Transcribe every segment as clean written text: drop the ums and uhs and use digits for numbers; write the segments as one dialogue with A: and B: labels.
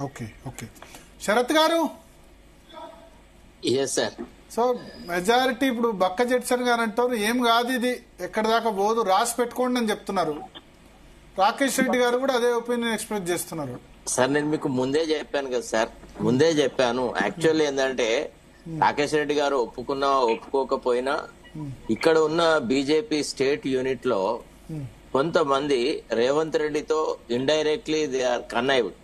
A: Okay okay Sarath గారు. So majority ఇప్పుడు బక్క జడ్సన్ గారు అంటారు ఏం కాదు ఇది ఎక్కడ దాకా పోదు రాసి పెట్టుకోండి అని చెప్తున్నారు. రాకేష్ రెడ్డి గారు కూడా అదే ఒపీనియన్ ఎక్స్ప్రెస్ చేస్తున్నారు.
B: సార్ నేను మీకు ముందే చెప్పాను కదా సార్, ముందే చెప్పాను. యాక్చువల్లీ ఏంటంటే రాకేష్ రెడ్డి గారు ఒప్పుకున్నా ఒప్పుకోకపోయినా ఇక్కడ ఉన్న బీజేపీ స్టేట్ యూనిట్ లో కొంతమంది రేవంత్ రెడ్డితో ఇండైరెక్ట్లీ దే ఆర్ కన్నైవ్డ్,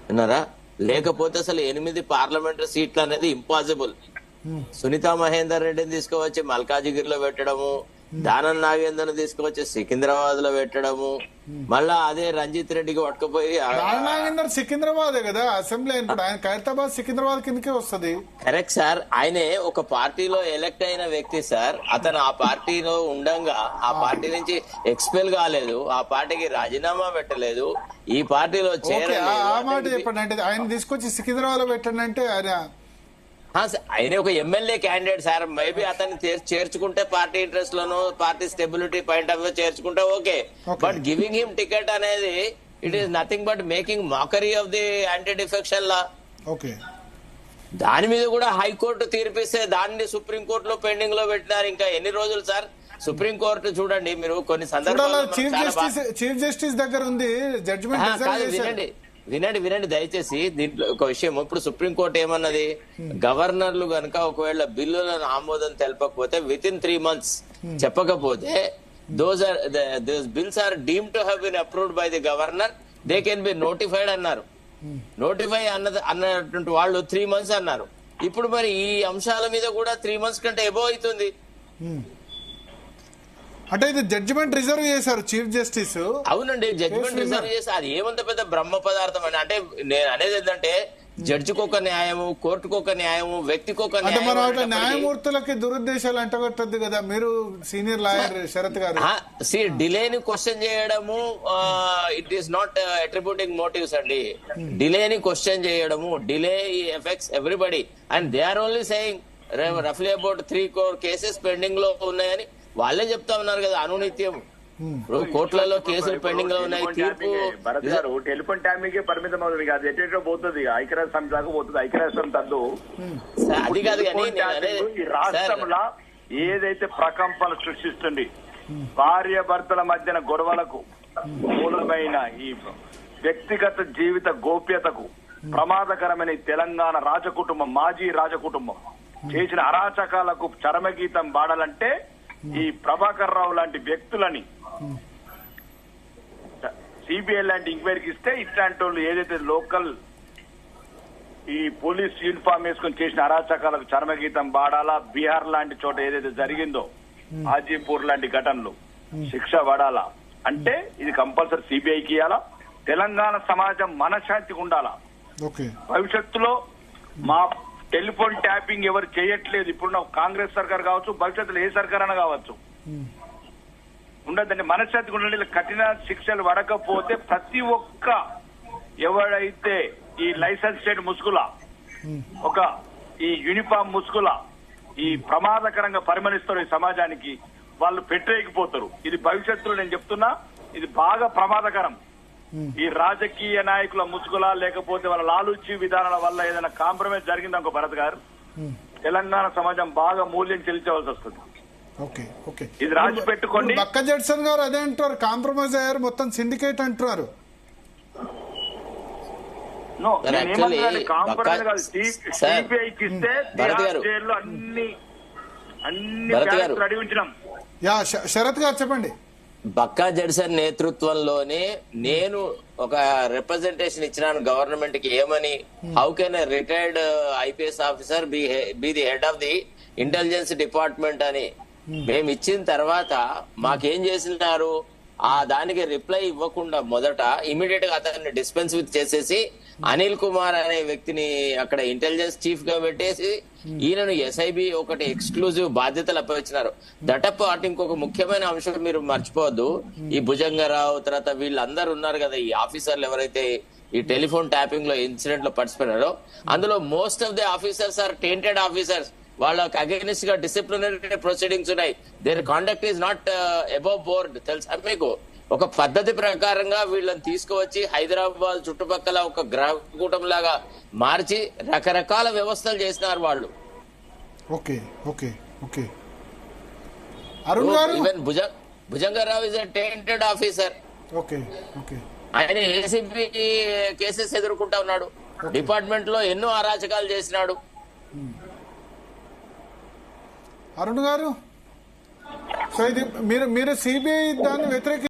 B: విన్నారా? లేకపోతే అసలు 8 పార్లమెంటరీ సీట్లు అనేది ఇంపాసిబుల్. సునీతా మహేందర్ రెడ్డిని తీసుకువచ్చి మల్కాజిగిరిలో పెట్టడము, దానం నాగేందర్ తీసుకువచ్చి సికింద్రాబాద్ లో పెట్టడము, మళ్ళా అదే రంజిత్ రెడ్డికి పట్టుకుపోయి
A: నాగేందర్ సికింద్రాబాద్ కదా అసెంబ్లీ, ఆయన ఖైరతాబాద్ సికింద్రాబాద్ కిందకే వస్తుంది.
B: Correct sir. ఆయనే ఒక పార్టీలో ఎలక్ట్ అయిన వ్యక్తి సార్. అతను ఆ పార్టీలో ఉండంగా ఆ పార్టీ నుంచి ఎక్స్పెల్ కాలేదు, ఆ పార్టీకి రాజీనామా పెట్టలేదు, ఈ పార్టీలో చేరలేదు.
A: ఆ మాట చెప్పండి. అంటే ఆయన తీసుకొచ్చి సికింద్రాబాద్ లో పెట్టండి అంటే
B: ఆయన ఒక ఎమ్మెల్యే క్యాండిడేట్ సార్. మేబీ అతన్ని చేర్చుకుంటే పార్టీ ఇంట్రెస్ట్ లోను party stability point of view చేర్చుకుంటే okay, but giving him ticket అనేది it is nothing but making mockery of the anti defection law.
A: Okay,
B: దాని మీద కూడా హైకోర్టు తీర్పిస్తే దాన్ని సుప్రీంకోర్టులో పెండింగ్ లో పెట్టినారు. ఇంకా ఎన్ని రోజులు సార్? సుప్రీంకోర్టు చూడండి మీరు కొన్ని సందర్భాల్లో
A: చీఫ్ జస్టిస్ దగ్గర ఉంది జడ్జిమెంట్.
B: వినండి దయచేసి. దీంట్లో ఒక విషయం, ఇప్పుడు సుప్రీంకోర్టు ఏమన్నది, గవర్నర్లు గనక ఒకవేళ బిల్లులను ఆమోదం తెలపకపోతే విత్ ఇన్ 3 months చెప్పకపోతే those bills are deemed to have been approved by the governor, they can be notified అన్నారు. నోటిఫై అన్నటువంటి వాళ్ళు 3 months అన్నారు. ఇప్పుడు మరి ఈ అంశాల మీద కూడా 3 months కంటే ఎబో అవుతుంది.
A: అంటే ఇది జడ్జిమెంట్ రిజర్వ్ చేశారు చీఫ్ జస్టిస్.
B: అవునండి, జడ్జిమెంట్ రిజర్వ్ చేసి అది ఏమంత పెద్ద బ్రహ్మ పదార్థం అని. అంటే నేను అనేది ఏంటంటే జడ్జికి ఒక న్యాయము, కోర్టుకు ఒక న్యాయము, వ్యక్తికి ఒక న్యాయం.
A: న్యాయమూర్తులకి దురుద్దేశాలు అంటగట్టద్దు కదా. మీరు సీనియర్ లాయర్ శరత్ గారు.
B: డిలేని క్వశ్చన్ చేయడము it is not attributing motives అండి. డిలేని క్వశ్చన్ చేయడము, delay effects everybody and they are only saying రఫ్లీ అబౌట్ 3 crore కేసెస్ పెండింగ్ లో ఉన్నాయని వాళ్ళే చెప్తా ఉన్నారు కదా. అనునిత్యం కోర్టులలో కేసులు పెండింగ్ లో ఉన్నాయి.
C: భరత్ గారు టెలిఫోన్ ట్యాపింగ్ పరిమితం అవుతుంది కాదు, ఎటు పోతుంది ఐక్యరాజ్య సమితి దాకా పోతుంది. ఐక్యరాజ్య సమితి తద్దు
B: అది కాదు కానీ
C: ఈ రాష్ట్రంలో ఏదైతే ప్రకంపన సృష్టిస్తుంది, భార్య భర్తల మధ్యన గొడవలకు మూలమైన ఈ వ్యక్తిగత జీవిత గోప్యతకు ప్రమాదకరమైన తెలంగాణ రాజకుటుంబం, మాజీ రాజకుటుంబం చేసిన అరాచకాలకు చరమగీతం పాడాలంటే ఈ ప్రభాకర్ రావు లాంటి వ్యక్తులని సిబిఐ లాంటి ఎంక్వైరీకి ఇస్తే ఇట్లాంటి వాళ్ళు ఏదైతే లోకల్ ఈ పోలీస్ యూనిఫామ్ వేసుకొని చేసిన అరాచకాలకు చరమగీతం పాడాలా. బీహార్ లాంటి చోట ఏదైతే జరిగిందో హాజీపూర్ లాంటి ఘటనలు శిక్ష పడాలా. అంటే ఇది కంపల్సరీ సిబిఐకి ఇవ్వాలా. తెలంగాణ సమాజం మనశ్శాంతిగా ఉండాలా. భవిష్యత్తులో మా టెలిఫోన్ ట్యాపింగ్ ఎవరు చేయట్లేదు, ఇప్పుడు కాంగ్రెస్ సర్కార్ కావచ్చు, భవిష్యత్తులో ఏ సర్కార్ అయినా కావచ్చు, ఉండదండి. మనశ్శాంతిగా ఉండండి. కఠిన శిక్షలు పడకపోతే ప్రతి ఒక్క ఎవరైతే ఈ లైసెన్స్ స్టేట్ ముసుగుల ఒక ఈ యూనిఫామ్ ముసుగుల ఈ ప్రమాదకరంగా పరిమళిస్తారు ఈ సమాజానికి, వాళ్ళు పెట్టేయకపోతారు. ఇది భవిష్యత్తులో నేను చెప్తున్నా, ఇది బాగా ప్రమాదకరం. ఈ రాజకీయ నాయకుల ముసుగులా లేకపోతే వాళ్ళ లాలూచి విధానాల వల్ల ఏదైనా కాంప్రమైజ్ జరిగిందనుకో భరత్ గారు, తెలంగాణ సమాజం బాగా మూల్యం చెల్లించవలసి వస్తుంది. ఇది రాసి పెట్టుకోండి.
A: బక్క జడ్సన్ గారు అదే అంటారు, కాంప్రమైజ్ అయ్యారు, మొత్తం సిండికేట్ అంటున్నారు.
C: కాంప్రమైజ్ కాదు, సిబిఐకి ఇస్తే జైల్లో అన్ని రెడీ ఉంచినాం.
A: శరత్ గారు చెప్పండి.
B: బక్కా జడ్సన్ నేతృత్వంలోనే నేను ఒక రిప్రజెంటేషన్ ఇచ్చినాను గవర్నమెంట్ కి. ఏమని, how can retired IPS officer be the head of the intelligence department అని మేము ఇచ్చిన తర్వాత మాకేం చేసినారు, ఆ దానికి రిప్లై ఇవ్వకుండా మొదట ఇమీడియట్ గా అతన్ని డిస్పెన్స్ విత్ చేసేసి అనిల్ కుమార్ అనే వ్యక్తిని అక్కడ ఇంటెలిజెన్స్ చీఫ్ గా పెట్టేసి ఈయనను ఎస్ఐబి ఒకటి ఎక్స్క్లూజివ్ బాధ్యతలు అప్పగించినారు. దటపాటు ఇంకొక ముఖ్యమైన అంశం మీరు మర్చిపోవద్దు, ఈ భుజంగరావు తర్వాత వీళ్ళందరూ ఉన్నారు కదా, ఈ ఆఫీసర్లు ఎవరైతే ఈ టెలిఫోన్ ట్యాపింగ్ లో ఇన్సిడెంట్ లో పార్టిసిపేట్ అందులో most of the officers are tainted officers. వాళ్ళకి అగైనెస్ట్ గా డిసిప్లినరీ ప్రొసీడింగ్స్ ఉన్నాయి. Their conduct is not above board. తెలుసా మీకు? ఒక పద్ధతి ప్రకారంగా వీళ్ళని తీసుకువచ్చి హైదరాబాద్ చుట్టుపక్కల ఒక గ్రహకూటం లాగా మార్చి రకరకాల వ్యవస్థలు చేసినారు వాళ్ళు.
A: ఓకే ఓకే ఓకే అరుణ్ గారు,
B: even Bhujanga Rao is a tented officer.
A: Okay okay
B: ఆయన ఏసీబీ కేసెస్ ఎదుర్కొంటా ఉన్నాడు. డిపార్ట్మెంట్ లో ఎన్నో అరాచకాలు చేసినాడు.
A: అరుణ్ గారు, సో ఇది మీరు సిబిఐ దాన్ని వ్యతిరేక